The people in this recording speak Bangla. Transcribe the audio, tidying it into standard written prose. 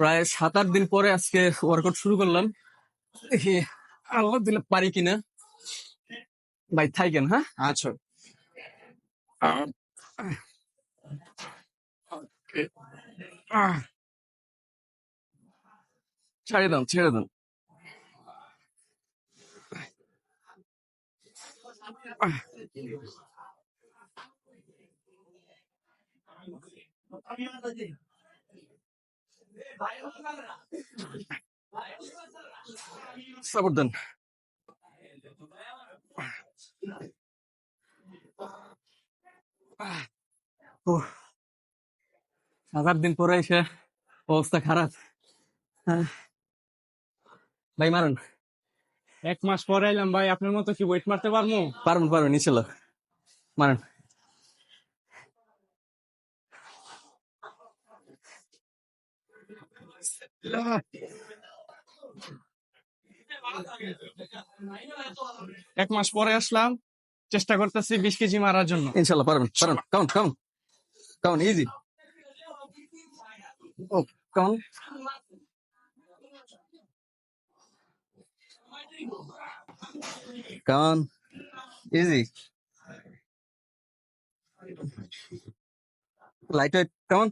প্রায় 7-8 দিন পরে আজকে ওয়ার্কআউট শুরু করলাম। দেখি আল্লাহ দিলে পারি কিনা। ভাই থাকেন, হ্যাঁ। আচ্ছা, ছেড়ে দাও, ছেড়ে দাও। সাপোর্ট দেন। উহ, 7-8 দিন পরে এসে অবস্থা খারাপ। হ্যাঁ, ভাই মারুন। 1 মাস পরে এলাম ভাই, আপনার মতো কি ওয়েট মারতে পারবো? পারবেন পারবেন, ইনশাল্লাহ মারুন। এক মাস পরে আসলাম, চেষ্টা করতেছি 20 কেজি মারার জন্য। ইনশাল্লাহ পারবেন পারবেন। কাউন কাউন কাউন, ইজি। ও কাউন। কাউন, ইজি। Light weight, কাউন।